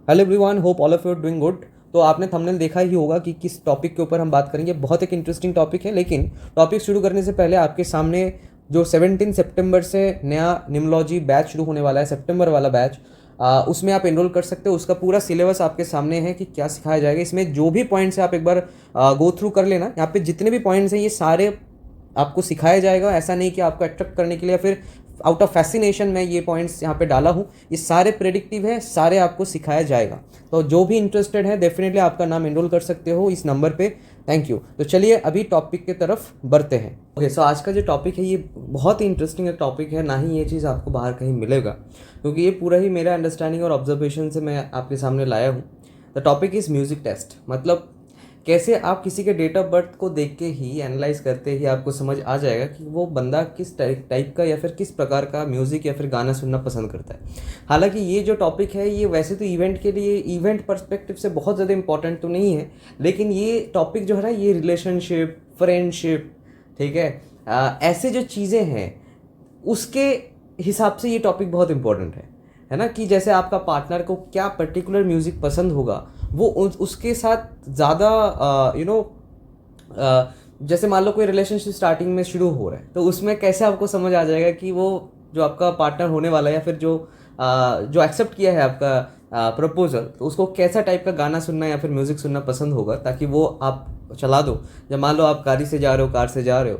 Hello everyone, hope all of you are doing good. तो आपने thumbnail देखा ही होगा कि किस टॉपिक के ऊपर हम बात करेंगे। बहुत एक इंटरेस्टिंग टॉपिक है, लेकिन टॉपिक शुरू करने से पहले आपके सामने जो 17 सितंबर से नया निम्नोलॉजी बैच शुरू होने वाला है, सितंबर वाला बैच, उसमें आप एनरोल कर सकते हो। उसका पूरा सिलेबस आपके सामने है कि क्या सिखाया जाएगा। इसमें जो भी पॉइंट्स है आप एक बार गो थ्रू कर लेना। यहाँ पे जितने भी पॉइंट्स हैं ये सारे आपको सिखाया जाएगा। ऐसा नहीं कि आपको अट्रैक्ट करने के लिए या फिर आउट ऑफ फैसिनेशन में ये पॉइंट्स यहाँ पे डाला हूँ। ये सारे प्रेडिक्टिव है, सारे आपको सिखाया जाएगा। तो जो भी इंटरेस्टेड है डेफिनेटली आपका नाम एनरोल कर सकते हो इस नंबर पे। Thank you. तो चलिए अभी टॉपिक की तरफ बढ़ते हैं। ओके, सो आज का जो टॉपिक है ये बहुत ही इंटरेस्टिंग टॉपिक है। ना ही ये चीज़ आपको बाहर कहीं मिलेगा, क्योंकि ये पूरा ही मेरा अंडरस्टैंडिंग और ऑब्जर्वेशन से मैं आपके सामने लाया हूँ। The topic is music taste. मतलब कैसे आप किसी के डेट ऑफ बर्थ को देख के ही एनालाइज करते ही आपको समझ आ जाएगा कि वो बंदा किस टाइप का या फिर किस प्रकार का म्यूज़िक या फिर गाना सुनना पसंद करता है। हालांकि ये जो टॉपिक है ये वैसे तो इवेंट के लिए, इवेंट पर्सपेक्टिव से बहुत ज़्यादा इंपॉर्टेंट तो नहीं है, लेकिन ये टॉपिक जो है ना, ये रिलेशनशिप, फ्रेंडशिप, ठीक है, ऐसे जो चीज़ें हैं उसके हिसाब से ये टॉपिक बहुत इंपॉर्टेंट है ना। कि जैसे आपका पार्टनर को क्या पर्टिकुलर म्यूज़िक पसंद होगा, वो उसके साथ ज़्यादा जैसे मान लो कोई रिलेशनशिप स्टार्टिंग में शुरू हो रहा है, तो उसमें कैसे आपको समझ आ जाएगा कि वो जो आपका पार्टनर होने वाला है या फिर जो एक्सेप्ट किया है आपका प्रपोजल, तो उसको कैसा टाइप का गाना सुनना या फिर म्यूज़िक सुनना पसंद होगा, ताकि वो आप चला दो। जब मान लो आप गाड़ी से जा रहे हो, कार से जा रहे हो,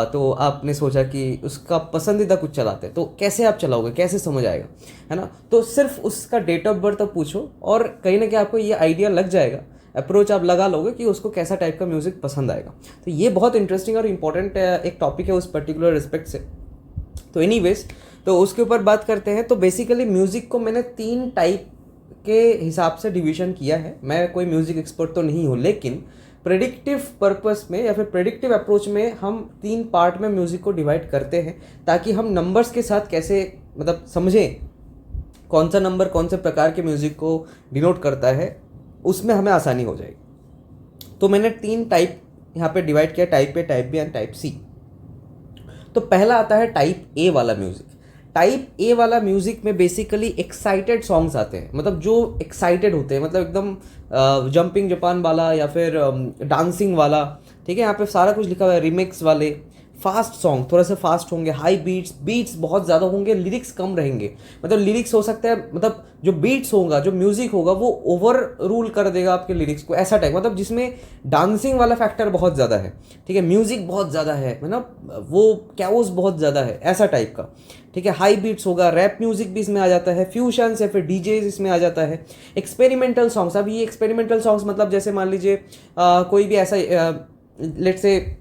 तो आपने सोचा कि उसका पसंदीदा कुछ चलाते हैं, तो कैसे आप चलाओगे, कैसे समझ आएगा, है ना। तो सिर्फ उसका डेट ऑफ बर्थ आप पूछो और कहीं ना कहीं आपको ये आइडिया लग जाएगा, अप्रोच आप लगा लोगे कि उसको कैसा टाइप का म्यूज़िक पसंद आएगा। तो ये बहुत इंटरेस्टिंग और इम्पॉर्टेंट एक टॉपिक है उस पर्टिकुलर रिस्पेक्ट से। तो एनीवेज, तो उसके ऊपर बात करते हैं। तो बेसिकली म्यूज़िक को मैंने 3 टाइप के हिसाब से डिवीज़न किया है। मैं कोई म्यूज़िक एक्सपर्ट तो नहीं हूँ, लेकिन प्रेडिक्टिव पर्पस में या फिर प्रेडिक्टिव अप्रोच में हम 3 पार्ट में म्यूज़िक को डिवाइड करते हैं, ताकि हम नंबर्स के साथ कैसे मतलब समझें कौन सा नंबर कौन से प्रकार के म्यूज़िक को डिनोट करता है, उसमें हमें आसानी हो जाएगी। तो मैंने 3 टाइप यहाँ पे डिवाइड किया, type A, type B and type C. तो पहला आता है टाइप ए वाला म्यूज़िक। टाइप ए वाला म्यूज़िक में बेसिकली एक्साइटेड सॉन्ग्स आते हैं, मतलब जो एक्साइटेड होते हैं, मतलब एकदम जंपिंग जापान वाला या फिर डांसिंग वाला, ठीक है। यहाँ पे सारा कुछ लिखा हुआ है, रिमिक्स वाले, फास्ट सॉन्ग, थोड़ा सा फास्ट होंगे, हाई बीट्स बहुत ज़्यादा होंगे, लिरिक्स कम रहेंगे। मतलब लिरिक्स हो सकता है, मतलब जो बीट्स होगा, जो म्यूज़िक होगा वो ओवर रूल कर देगा आपके लिरिक्स को, ऐसा टाइप, मतलब जिसमें डांसिंग वाला फैक्टर बहुत ज़्यादा है, ठीक है, म्यूज़िक बहुत ज़्यादा है, मतलब वो कैओस बहुत ज़्यादा है, ऐसा टाइप का, ठीक है। हाई बीट्स होगा, रैप म्यूजिक भी इसमें आ जाता है, फ्यूशंस या फिर डीजेज इसमें आ जाता है, एक्सपेरिमेंटल सॉन्ग्स। अब ये एक्सपेरिमेंटल सॉन्ग्स मतलब जैसे मान लीजिए कोई भी ऐसा लेट से,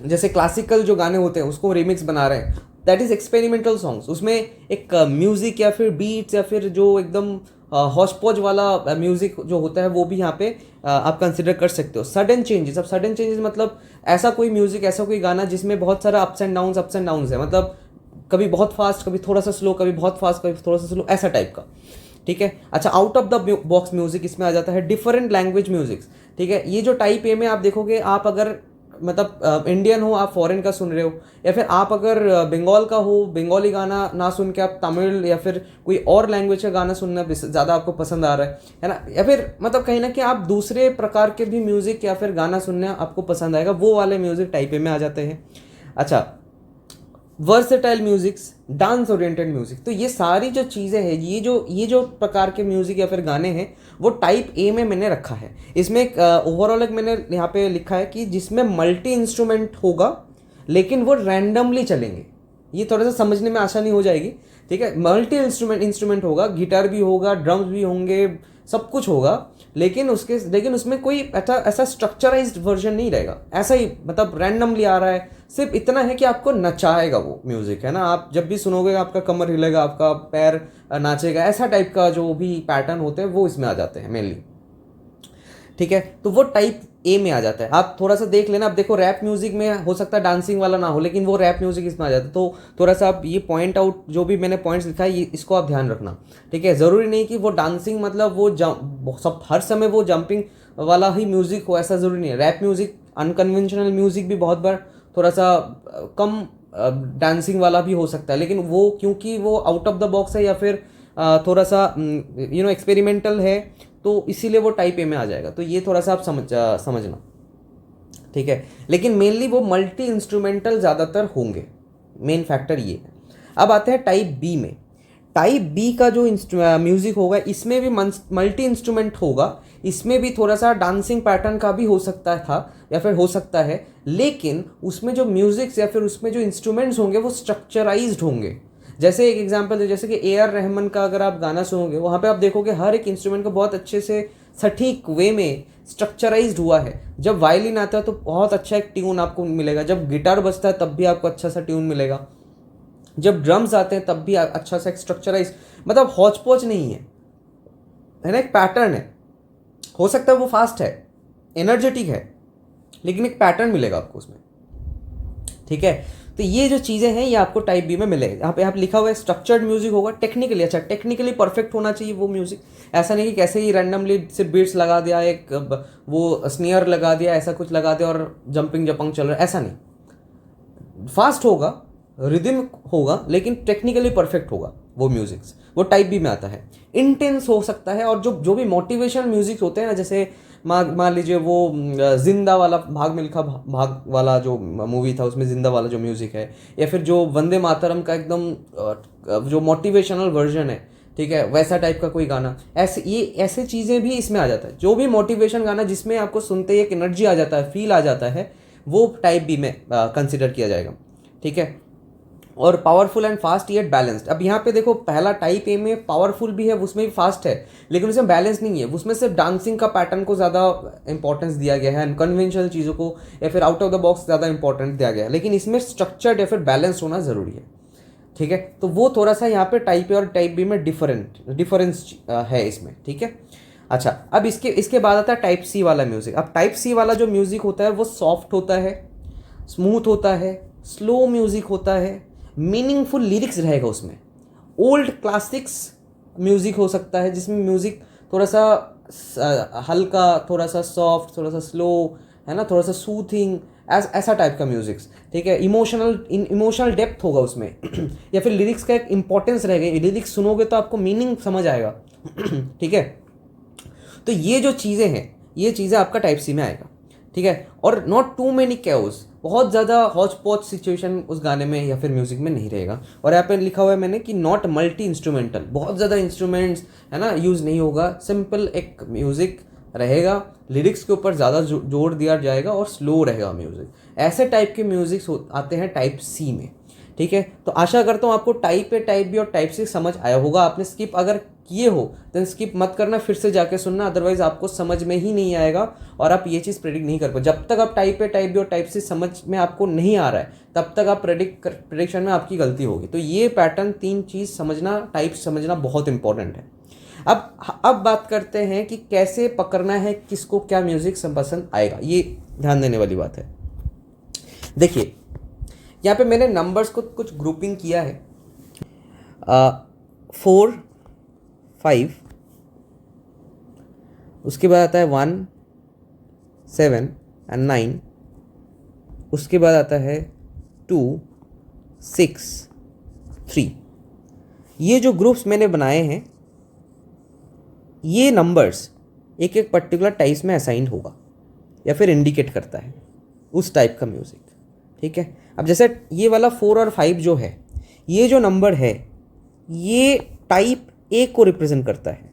जैसे क्लासिकल जो गाने होते हैं उसको रिमिक्स बना रहे हैं, दैट इज एक्सपेरिमेंटल सॉन्ग्स। उसमें एक म्यूजिक या फिर बीट्स या फिर जो एकदम हॉच-पॉच वाला म्यूजिक जो होता है वो भी यहाँ पे आप कंसिडर कर सकते हो। सडन चेंजेस, अब सडन चेंजेस मतलब ऐसा कोई म्यूजिक, ऐसा कोई गाना जिसमें बहुत सारा अप्स एंड डाउन्स है, मतलब कभी बहुत फास्ट, कभी थोड़ा सा स्लो, कभी बहुत फास्ट, कभी थोड़ा सा स्लो, ऐसा टाइप का, ठीक है। अच्छा, out of the box music इसमें आ जाता है, डिफरेंट लैंग्वेज म्यूजिक्स, ठीक है। ये जो टाइप ए में आप देखोगे, आप अगर मतलब इंडियन हो, आप फॉरेन का सुन रहे हो, या फिर आप अगर बंगाल का हो, बंगाली गाना ना सुन के आप तमिल या फिर कोई और लैंग्वेज का गाना सुनना ज़्यादा आपको पसंद आ रहा है ना, या फिर मतलब कहीं ना कहीं आप दूसरे प्रकार के भी म्यूज़िक या फिर गाना सुनना आपको पसंद आएगा, वो वाले म्यूज़िक टाइप ए में आ जाते हैं। अच्छा, versatile musics, dance oriented music, तो ये सारी जो चीज़ें हैं, ये जो प्रकार के म्यूजिक या फिर गाने हैं वो टाइप ए में मैंने रखा है। इसमें एक ओवरऑल एक मैंने यहाँ पे लिखा है कि जिसमें मल्टी इंस्ट्रूमेंट होगा लेकिन वो रैंडमली चलेंगे। ये थोड़ा सा समझने में आसानी हो जाएगी, ठीक है। मल्टी इंस्ट्रूमेंट होगा, गिटार भी होगा, ड्रम्स भी होंगे, सब कुछ होगा, लेकिन उसमें कोई ऐसा स्ट्रक्चराइज्ड वर्जन नहीं रहेगा, ऐसा ही मतलब रैंडमली आ रहा है। सिर्फ इतना है कि आपको नचाएगा वो म्यूजिक, है ना। आप जब भी सुनोगे आपका कमर हिलेगा, आपका पैर नाचेगा, ऐसा टाइप का जो भी पैटर्न होते हैं वो इसमें आ जाते हैं मेनली, ठीक है। तो वो टाइप ए में आ जाता है। आप थोड़ा सा देख लेना। अब देखो, रैप म्यूजिक में हो सकता है डांसिंग वाला ना हो, लेकिन वो रैप म्यूजिक इसमें आ जाता है। तो थोड़ा सा आप ये पॉइंट आउट, जो भी मैंने पॉइंट्स लिखा है ये इसको आप ध्यान रखना, ठीक है। ज़रूरी नहीं कि वो डांसिंग मतलब वो सब हर समय वो जंपिंग वाला ही म्यूजिक हो, ऐसा ज़रूरी नहीं है। रैप म्यूजिक, अनकन्वेंशनल म्यूजिक भी बहुत बार थोड़ा सा कम डांसिंग वाला भी हो सकता है, लेकिन वो क्योंकि वो आउट ऑफ द बॉक्स है या फिर थोड़ा सा एक्सपेरिमेंटल है, तो इसीलिए वो टाइप ए में आ जाएगा। तो ये थोड़ा सा आप समझना, ठीक है। लेकिन मेनली वो मल्टी इंस्ट्रूमेंटल ज़्यादातर होंगे, मेन फैक्टर ये है। अब आते हैं टाइप बी में। टाइप बी का जो म्यूज़िक होगा, इसमें भी मल्टी इंस्ट्रूमेंट होगा, इसमें भी थोड़ा सा डांसिंग पैटर्न का भी हो सकता था या फिर हो सकता है, लेकिन उसमें जो म्यूज़िक्स या फिर उसमें जो इंस्ट्रूमेंट्स होंगे वो स्ट्रक्चराइज्ड होंगे। जैसे एक एग्जांपल है, जैसे कि ए आर रहमान का अगर आप गाना सुनोगे, वहाँ पे आप देखोगे हर एक इंस्ट्रूमेंट को बहुत अच्छे से सटीक वे में स्ट्रक्चराइज्ड हुआ है। जब वायलिन आता है तो बहुत अच्छा एक ट्यून आपको मिलेगा, जब गिटार बजता है तब भी आपको अच्छा सा ट्यून मिलेगा, जब ड्रम्स आते हैं तब भी अच्छा सा स्ट्रक्चराइज, मतलब हौच पौच नहीं है ना, एक पैटर्न है। हो सकता है वो फास्ट है, एनर्जेटिक है, लेकिन एक पैटर्न मिलेगा आपको उसमें, ठीक है। तो ये जो चीज़ें हैं ये आपको टाइप बी में मिलेगा। यहाँ पे आप लिखा हुआ है स्ट्रक्चर्ड म्यूजिक होगा, टेक्निकली अच्छा, टेक्निकली परफेक्ट होना चाहिए वो म्यूजिक। ऐसा नहीं कि कैसे ही रैंडमली सिर्फ बीट्स लगा दिया, एक वो स्नेयर लगा दिया, ऐसा कुछ लगा दिया और जंपिंग जपंग चल रहा है, ऐसा नहीं। फास्ट होगा, रिदम होगा, लेकिन टेक्निकली परफेक्ट होगा वो म्यूजिक्स, वो टाइप बी में आता है। इंटेंस हो सकता है, और जो भी मोटिवेशनल म्यूजिक होते हैं ना, जैसे मान लीजिए वो जिंदा वाला भाग मिल्खा भाग वाला जो मूवी था, उसमें जिंदा वाला जो म्यूजिक है, या फिर जो वंदे मातरम का एकदम जो मोटिवेशनल वर्जन है, ठीक है, वैसा टाइप का कोई गाना, ऐसे चीज़ें भी इसमें आ जाता है। जो भी मोटिवेशन गाना जिसमें आपको सुनते ही एक एनर्जी आ जाता है, फील आ जाता है, वो टाइप बी में कंसिडर किया जाएगा, ठीक है। और powerful and fast yet balanced. अब यहाँ पे देखो, पहला टाइप ए में पावरफुल भी है, उसमें भी फास्ट है, लेकिन उसमें बैलेंस नहीं है। उसमें सिर्फ डांसिंग का पैटर्न को ज़्यादा इंपॉर्टेंस दिया गया है, अनकन्वेंशनल चीज़ों को या फिर आउट ऑफ द बॉक्स ज़्यादा इंपॉर्टेंस दिया गया है, लेकिन इसमें स्ट्रक्चर्ड या फिर बैलेंस होना ज़रूरी है, ठीक है। तो वो थोड़ा सा यहाँ पे टाइप ए और टाइप बी में डिफरेंस है इसमें, ठीक है। अच्छा, अब इसके बाद आता है टाइप सी वाला म्यूज़िक। अब टाइप सी वाला जो म्यूज़िक होता है वो सॉफ्ट होता है, स्मूथ होता है, स्लो म्यूज़िक होता है, मीनिंगफुल लिरिक्स रहेगा उसमें। ओल्ड क्लासिक्स म्यूज़िक हो सकता है, जिसमें म्यूज़िक थोड़ा सा हल्का, थोड़ा सा सॉफ्ट, थोड़ा सा स्लो, है ना, थोड़ा सा सूथिंग, ऐसा टाइप का म्यूज़िक्स, ठीक है। इमोशनल डेप्थ होगा उसमें या फिर लिरिक्स का एक इम्पोर्टेंस रहेगा। लिरिक्स सुनोगे तो आपको मीनिंग समझ आएगा ठीक है। तो ये जो चीज़ें हैं, ये चीज़ें आपका टाइप सी में आएगा, ठीक है। और नॉट टू मेनी कैओस, बहुत ज़्यादा हौच पौच सिचुएशन उस गाने में या फिर म्यूज़िक में नहीं रहेगा। और यहाँ पे लिखा हुआ है मैंने कि नॉट मल्टी इंस्ट्रूमेंटल, बहुत ज़्यादा इंस्ट्रूमेंट्स, है ना, यूज़ नहीं होगा। सिंपल एक म्यूज़िक रहेगा, लिरिक्स के ऊपर ज़्यादा जोर दिया जाएगा और स्लो रहेगा म्यूज़िक। ऐसे टाइप के म्यूज़िक्स आते हैं टाइप सी में, ठीक है। तो आशा करता हूँ आपको टाइप ए, टाइप बी और टाइप सी समझ आया होगा। आपने स्किप अगर किए हो देन स्किप मत करना, फिर से जाके सुनना, अदरवाइज आपको समझ में ही नहीं आएगा और आप ये चीज़ प्रेडिक्ट नहीं कर पाए। जब तक आप टाइप ए, टाइप बी और टाइप सी समझ में आपको नहीं आ रहा है, तब तक आप प्रेडिक्शन में आपकी गलती होगी। तो ये पैटर्न, तीन चीज़ समझना, टाइप समझना बहुत इंपॉर्टेंट है। अब बात करते हैं कि कैसे पकड़ना है, किसको क्या म्यूज़िक पसंद आएगा, ये ध्यान देने वाली बात है। देखिए, यहाँ पे मैंने नंबर्स को कुछ ग्रुपिंग किया है, 4, 5, उसके बाद आता है 1, 7 एंड 9, उसके बाद आता है 2, 6, 3। ये जो ग्रुप्स मैंने बनाए हैं, ये नंबर्स एक एक पर्टिकुलर टाइप्स में असाइन होगा या फिर इंडिकेट करता है उस टाइप का म्यूज़िक, ठीक है। अब जैसे ये वाला 4 और 5 जो है, ये जो नंबर है, ये टाइप ए को रिप्रेजेंट करता है।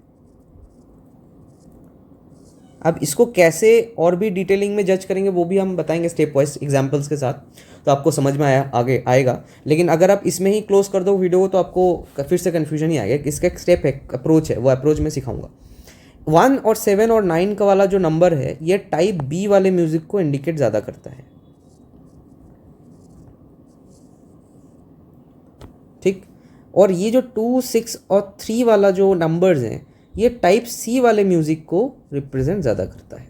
अब इसको कैसे और भी डिटेलिंग में जज करेंगे वो भी हम बताएंगे स्टेप वाइज एग्जांपल्स के साथ, तो आपको समझ में आगे आएगा। लेकिन अगर आप इसमें ही क्लोज कर दो वीडियो को तो आपको फिर से कन्फ्यूजन ही आएगा। इसका एक स्टेप है, अप्रोच है, वो अप्रोच मैं सिखाऊंगा। 1 और 7 और 9 का वाला जो नंबर है, ये टाइप बी वाले म्यूज़िक को इंडिकेट ज़्यादा करता है, ठीक। और ये जो 2, 6 और 3 वाला जो नंबर्स हैं, ये टाइप सी वाले म्यूज़िक को रिप्रेजेंट ज़्यादा करता है।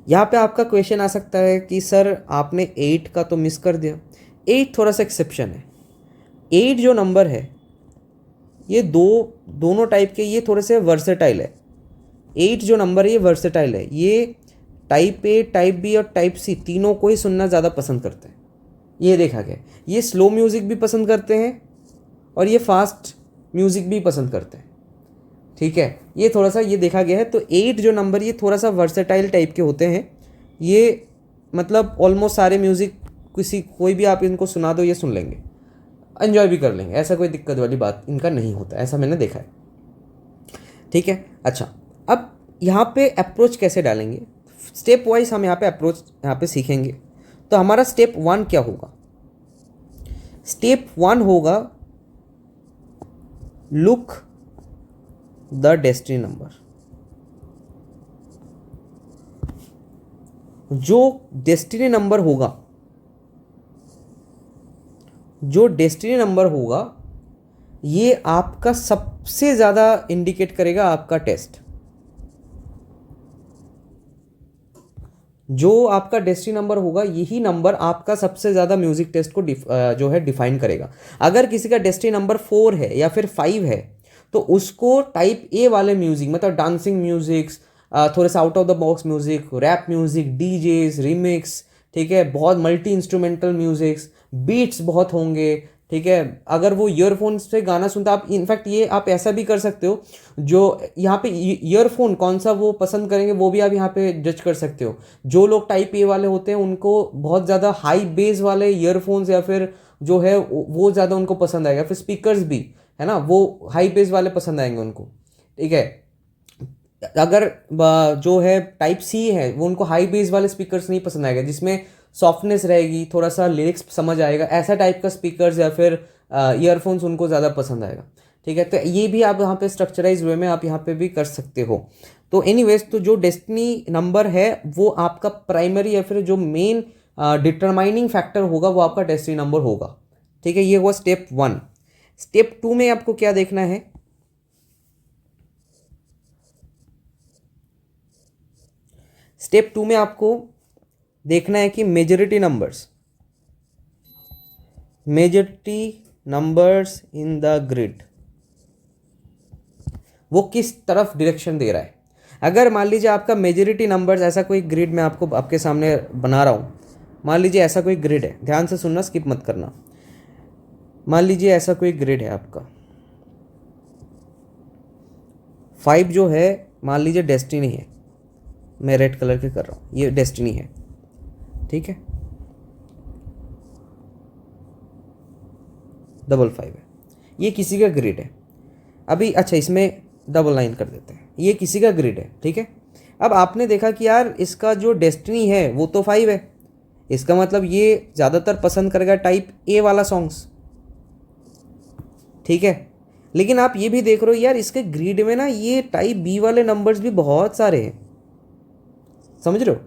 यहाँ पे आपका क्वेश्चन आ सकता है कि सर आपने 8 का तो मिस कर दिया। 8 थोड़ा सा एक्सेप्शन है। 8 जो नंबर है, ये दोनों टाइप के, ये थोड़े से वर्सेटाइल है। 8 जो नंबर है ये वर्सेटाइल है, ये टाइप ए, टाइप बी और टाइप सी तीनों को ही सुनना ज़्यादा पसंद करते हैं, ये देखा गया। ये स्लो म्यूज़िक भी पसंद करते हैं और ये फास्ट म्यूज़िक भी पसंद करते हैं, ठीक है। ये थोड़ा सा ये देखा गया है। तो 8 जो नंबर ये थोड़ा सा वर्सेटाइल टाइप के होते हैं। ये मतलब ऑलमोस्ट सारे म्यूज़िक कोई भी आप इनको सुना दो ये सुन लेंगे, एंजॉय भी कर लेंगे, ऐसा कोई दिक्कत वाली बात इनका नहीं होता, ऐसा मैंने देखा है, ठीक है। अच्छा, अब यहाँ पे अप्रोच कैसे डालेंगे, स्टेप वाइज हम यहाँ पे अप्रोच यहाँ पे सीखेंगे। तो हमारा स्टेप 1 क्या होगा? स्टेप 1 होगा लुक द डेस्टिनी नंबर। जो डेस्टिनी नंबर होगा, जो डेस्टिनी नंबर होगा ये आपका सबसे ज़्यादा इंडिकेट करेगा आपका टेस्ट। जो आपका डेस्टिनी नंबर होगा यही नंबर आपका सबसे ज़्यादा म्यूज़िक टेस्ट को जो है डिफाइन करेगा। अगर किसी का डेस्टिनी नंबर 4 है या फिर 5 है तो उसको टाइप ए वाले म्यूज़िक, मतलब डांसिंग म्यूज़िक्स, थोड़े से out of the box music, rap music, DJs, remix, ठीक है, बहुत मल्टी इंस्ट्रूमेंटल म्यूज़िक्स, बीट्स बहुत होंगे, ठीक है। अगर वो ईयरफोन्स पे गाना सुनता, आप इनफैक्ट ये आप ऐसा भी कर सकते हो, जो यहाँ पे ईयरफोन कौन सा वो पसंद करेंगे वो भी आप यहाँ पे जज कर सकते हो। जो लोग टाइप ए वाले होते हैं उनको बहुत ज़्यादा हाई बेस वाले ईयरफोन्स या फिर जो है वो ज़्यादा उनको पसंद आएगा, फिर स्पीकर्स भी है ना, वो हाई बेस वाले पसंद आएंगे उनको, ठीक है। अगर जो है टाइप सी है वो उनको हाई बेस वाले स्पीकर्स नहीं पसंद आएगा, जिसमें सॉफ्टनेस रहेगी, थोड़ा सा लिरिक्स समझ आएगा, ऐसा टाइप का स्पीकर्स या फिर ईयरफोन्स उनको ज़्यादा पसंद आएगा, ठीक है। तो ये भी आप यहाँ पे स्ट्रक्चराइज वे में आप यहाँ पे भी कर सकते हो। तो एनीवेज, तो जो डेस्टिनी नंबर है वो आपका प्राइमरी या फिर जो मेन डिटरमाइनिंग फैक्टर होगा वो आपका डेस्टिनी नंबर होगा, ठीक है। ये हुआ स्टेप 1। स्टेप 2 में आपको क्या देखना है? स्टेप 2 में आपको देखना है कि majority numbers in the grid वो किस तरफ डायरेक्शन दे रहा है। अगर मान लीजिए आपका मेजॉरिटी नंबर्स, ऐसा कोई ग्रिड मैं आपको आपके सामने बना रहा हूँ, मान लीजिए ऐसा कोई ग्रिड है, ध्यान से सुनना, स्किप मत करना। मान लीजिए ऐसा कोई ग्रिड है आपका, 5 जो है मान लीजिए डेस्टिनी है, मैं रेड कलर के कर रहा हूँ, ये डेस्टिनी है, ठीक है। 5 है, ये किसी का ग्रिड है अभी। अच्छा, इसमें डबल लाइन कर देते हैं, ये किसी का ग्रिड है, ठीक है। अब आपने देखा कि यार इसका जो डेस्टिनी है वो तो 5 है, इसका मतलब ये ज़्यादातर पसंद करेगा टाइप ए वाला सॉन्ग्स, ठीक है। लेकिन आप ये भी देख रहे हो यार इसके ग्रिड में ना ये टाइप बी वाले नंबर्स भी बहुत सारे हैं, समझ रहे हो।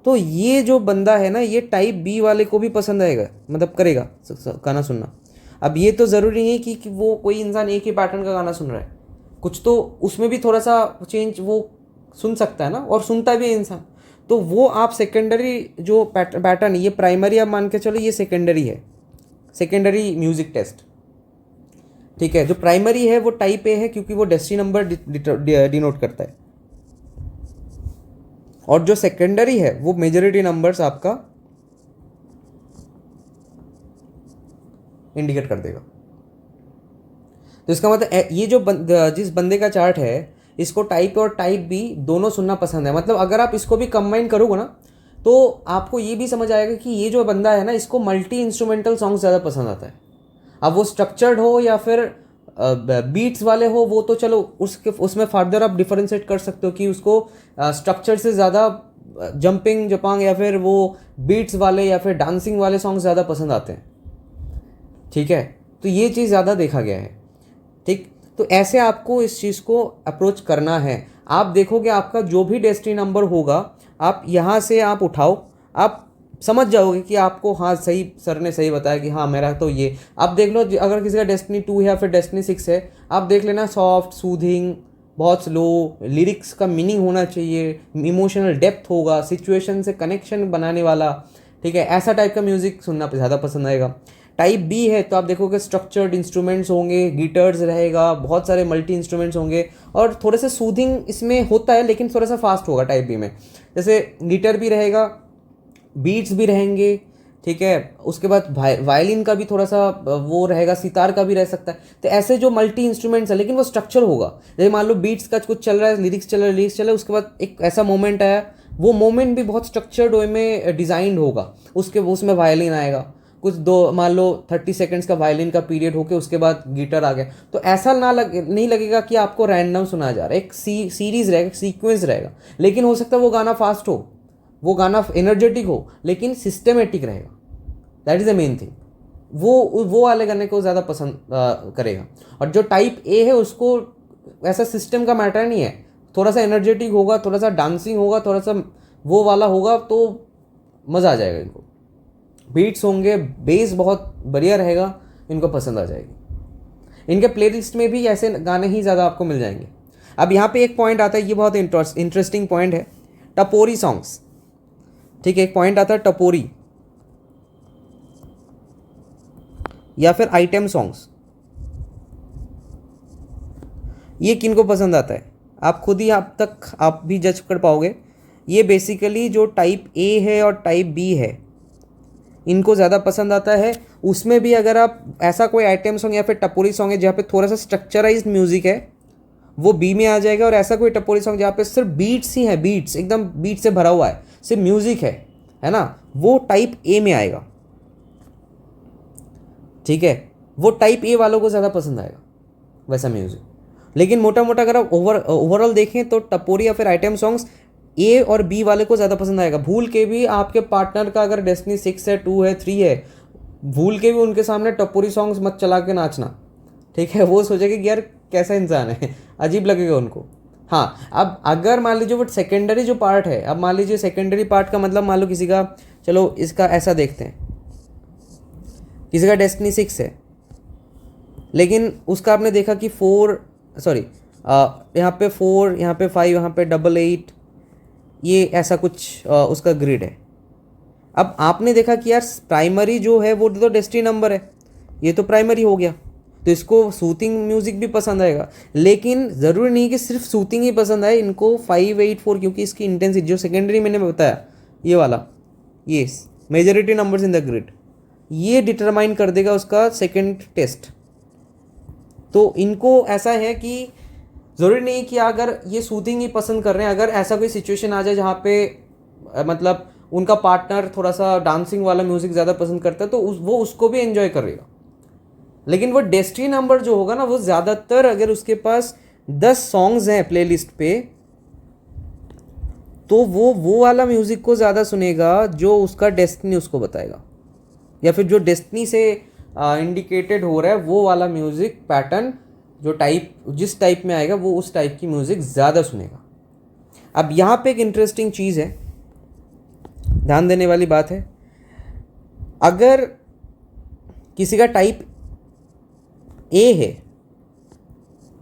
तो ये जो बंदा है ना ये टाइप बी वाले को भी पसंद आएगा, मतलब करेगा गाना सुनना। अब ये तो ज़रूरी नहीं कि वो कोई इंसान एक ही पैटर्न का गाना सुन रहा है, कुछ तो उसमें भी थोड़ा सा चेंज वो सुन सकता है ना, और सुनता भी है इंसान। तो वो आप सेकेंडरी जो पैटर्न, ये प्राइमरी आप मान के चलो ये सेकेंडरी है, सेकेंडरी म्यूज़िक टेस्ट, ठीक है। जो प्राइमरी है वो टाइप ए है क्योंकि वो डेस्टिनी नंबर डिनोट करता है, और जो सेकेंडरी है वो मेजॉरिटी नंबर्स आपका इंडिकेट कर देगा। तो इसका मतलब ये जो जिस बंदे का चार्ट है इसको टाइप और टाइप बी दोनों सुनना पसंद है। मतलब अगर आप इसको भी कंबाइन करोगे ना तो आपको ये भी समझ आएगा कि ये जो बंदा है ना इसको मल्टी इंस्ट्रूमेंटल सॉन्ग ज़्यादा पसंद आता है। अब वो स्ट्रक्चर्ड हो या फिर बीट्स वाले हो, वो तो चलो उसमें फर्दर आप डिफरेंशिएट कर सकते हो कि उसको स्ट्रक्चर से ज़्यादा जंपिंग जपांग या फिर वो बीट्स वाले या फिर डांसिंग वाले सॉन्ग ज़्यादा पसंद आते हैं, ठीक है। तो ये चीज़ ज़्यादा देखा गया है, ठीक। तो ऐसे आपको इस चीज़ को अप्रोच करना है। आप देखोगे आपका जो भी डेस्टिनी नंबर होगा आप यहाँ से आप उठाओ, आप समझ जाओगे कि आपको हाँ सही सर ने सही बताया कि हाँ मेरा तो ये। आप देख लो अगर किसी का डेस्टिनी 2 है या फिर डेस्टिनी 6 है, आप देख लेना सॉफ्ट, सूदिंग, बहुत स्लो, लिरिक्स का मीनिंग होना चाहिए, इमोशनल डेप्थ होगा, सिचुएशन से कनेक्शन बनाने वाला, ठीक है, ऐसा टाइप का म्यूज़िक सुनना ज़्यादा पसंद आएगा। टाइप बी है तो आप देखोगे स्ट्रक्चर्ड इंस्ट्रूमेंट्स होंगे, गिटार्स रहेगा, बहुत सारे मल्टी इंस्ट्रूमेंट्स होंगे, और थोड़े से सूदिंग इसमें होता है लेकिन थोड़ा सा फास्ट होगा टाइप बी में। जैसे गिटार भी रहेगा, बीट्स भी रहेंगे, ठीक है। उसके बाद वायलिन का भी थोड़ा सा वो रहेगा, सितार का भी रह सकता है। तो ऐसे जो मल्टी इंस्ट्रूमेंट्स है, लेकिन वो स्ट्रक्चर होगा। जैसे मान लो बीट्स का कुछ चल रहा है, लिरिक्स चल रहा है, लिरिक्स चल रहा है, उसके बाद एक ऐसा मोमेंट आया, वो मोमेंट भी बहुत स्ट्रक्चर्ड वे में डिजाइंड होगा। उसमें वायलिन आएगा, कुछ दो मान लो 30 सेकेंड्स का वायलिन का पीरियड होके उसके बाद गिटार आ गया। तो ऐसा नहीं लगेगा कि आपको रैंडम सुना जा रहा है। एक सीरीज रहेगा, सीक्वेंस रहेगा। लेकिन हो सकता है वो गाना फास्ट हो, वो गाना एनर्जेटिक हो, लेकिन सिस्टमेटिक रहेगा। That is the main thing. वो वाले गाने को ज़्यादा पसंद करेगा। और जो टाइप ए है उसको ऐसा सिस्टम का मैटर नहीं है, थोड़ा सा एनर्जेटिक होगा, थोड़ा सा डांसिंग होगा, थोड़ा सा वो वाला होगा, तो मज़ा आ जाएगा इनको। बीट्स होंगे, बेस बहुत बढ़िया रहेगा, इनको पसंद आ जाएगी। इनके प्लेलिस्ट में भी ऐसे गाने ही ज़्यादा आपको मिल जाएंगे। अब यहाँ पे एक पॉइंट आता है, ये बहुत इंटरेस्टिंग पॉइंट है, टपोरी सॉन्ग्स। ठीक है, एक पॉइंट आता है टपोरी या फिर आइटम सॉन्ग्स। ये किनको पसंद आता है आप खुद ही आप भी जज कर पाओगे। ये बेसिकली जो टाइप ए है और टाइप बी है, इनको ज़्यादा पसंद आता है। उसमें भी अगर आप ऐसा कोई आइटम सॉन्ग या फिर टपोरी सॉन्ग है जहाँ पे थोड़ा सा स्ट्रक्चराइज्ड म्यूजिक है, वो बी में आ जाएगा। और ऐसा कोई टपोरी सॉन्ग जहाँ पे सिर्फ बीट्स ही हैं, बीट्स एकदम बीट से भरा हुआ है, सिर्फ म्यूजिक है ना, वो टाइप ए में आएगा। ठीक है, वो टाइप ए वालों को ज़्यादा पसंद आएगा वैसा म्यूजिक। लेकिन मोटा मोटा अगर आप ओवरऑल देखें तो टपोरी या फिर आइटम सॉन्ग्स ए और बी वाले को ज़्यादा पसंद आएगा। भूल के भी आपके पार्टनर का अगर डेस्टिनी 6 है, 2 है, 3 है, भूल के भी उनके सामने टपोरी सॉन्ग्स मत चला के नाचना। ठीक है, वो सोचेगा कि यार कैसा इंसान है, अजीब लगेगा उनको। हाँ, अब अगर मान लीजिए वो सेकेंडरी जो पार्ट है, अब मान लीजिए सेकेंडरी पार्ट का मतलब मान लो किसी का, चलो इसका ऐसा देखते हैं, किसी का डेस्टिनी 6 है, लेकिन उसका आपने देखा कि यहाँ पे 4, यहाँ पे 5, यहाँ पे 8, ये ऐसा कुछ उसका ग्रिड है। अब आपने देखा कि यार प्राइमरी जो है वो तो डेस्टिनी नंबर है, ये तो प्राइमरी हो गया, तो इसको सूथिंग म्यूजिक भी पसंद आएगा। लेकिन ज़रूरी नहीं कि सिर्फ सूथिंग ही पसंद आए, इनको 5, 8, 4, क्योंकि इसकी इंटेंसिटी जो सेकेंडरी मैंने बताया, ये वाला, ये majority numbers in the grid, ये डिटरमाइन कर देगा उसका सेकेंड टेस्ट। तो इनको ऐसा है कि ज़रूरी नहीं कि अगर ये सूथिंग ही पसंद कर रहे हैं, अगर ऐसा कोई सिचुएशन आ जाए जहाँ पे मतलब उनका पार्टनर थोड़ा सा डांसिंग वाला म्यूज़िक ज़्यादा पसंद करता है, तो वो उसको भी एंजॉय करेगा। लेकिन वो डेस्टिनी नंबर जो होगा ना, वो ज़्यादातर अगर उसके पास 10 सॉन्ग्स हैं प्लेलिस्ट पे, तो वो वाला म्यूज़िक को ज़्यादा सुनेगा जो उसका डेस्टिनी उसको बताएगा, या फिर जो डेस्टिनी से इंडिकेटेड हो रहा है वो वाला म्यूज़िक पैटर्न, जो जिस टाइप में आएगा वो उस टाइप की म्यूज़िक ज़्यादा सुनेगा। अब यहाँ पे एक इंटरेस्टिंग चीज़ है, ध्यान देने वाली बात है। अगर किसी का टाइप ए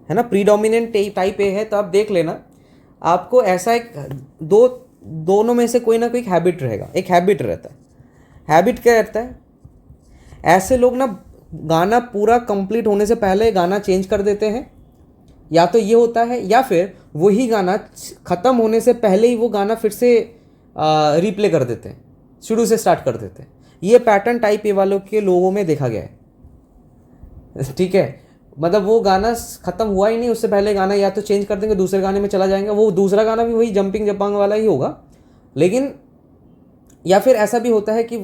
है ना, प्रीडोमिनेंट टाइप ए है, तो आप देख लेना आपको ऐसा एक दोनों में से कोई ना कोई हैबिट रहेगा। एक हैबिट रहता है, हैबिट क्या रहता है, ऐसे लोग ना गाना पूरा कंप्लीट होने से पहले गाना चेंज कर देते हैं, या तो ये होता है, या फिर वही गाना ख़त्म होने से पहले ही वो गाना फिर से रिप्ले कर देते हैं, शुरू से स्टार्ट कर देते हैं। ये पैटर्न टाइप ए वालों के लोगों में देखा गया है। ठीक है, मतलब वो गाना ख़त्म हुआ ही नहीं, उससे पहले गाना या तो चेंज कर देंगे, दूसरे गाने में चला जाएंगे, वो दूसरा गाना भी वही जंपिंग जपांग वाला ही होगा। लेकिन या फिर ऐसा भी होता है कि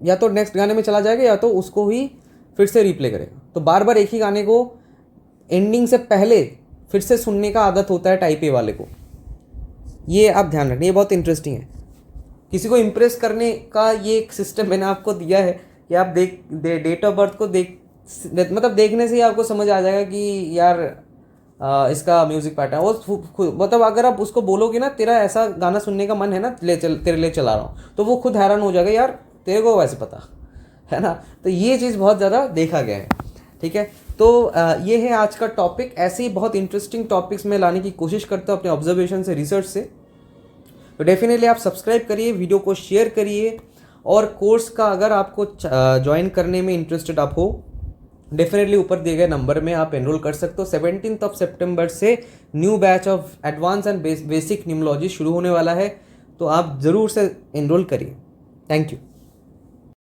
या तो नेक्स्ट गाने में चला जाएगा, या तो उसको ही फिर से रिप्ले करेगा। तो बार बार एक ही गाने को एंडिंग से पहले फिर से सुनने का आदत होता है टाइप ए वाले को। ये आप ध्यान रखना, ये बहुत इंटरेस्टिंग है। किसी को इम्प्रेस करने का ये एक सिस्टम मैंने आपको दिया है कि आप डेट ऑफ बर्थ को मतलब देखने से ही आपको समझ आ जाएगा कि यार इसका म्यूजिक पैटर्न, वो मतलब अगर आप उसको बोलोगे ना तेरा ऐसा गाना सुनने का मन है ना, तेरे लिए चला रहा हूँ, तो वो खुद हैरान हो जाएगा, यार तेरे को वैसे पता है ना। तो ये चीज़ बहुत ज़्यादा देखा गया है। ठीक है, तो ये है आज का टॉपिक। ऐसे ही बहुत इंटरेस्टिंग टॉपिक्स में लाने की कोशिश करता हूँ अपने ऑब्जर्वेशन से, रिसर्च से। तो डेफिनेटली आप सब्सक्राइब करिए, वीडियो को शेयर करिए, और कोर्स का अगर आपको ज्वाइन करने में इंटरेस्टेड आप हो, डेफिनेटली ऊपर दिए गए नंबर में आप एनरोल कर सकते हो। 17 सितंबर से new batch of advance and basic न्यूमोलॉजी शुरू होने वाला है, तो आप ज़रूर से एनरोल करिए। Thank you.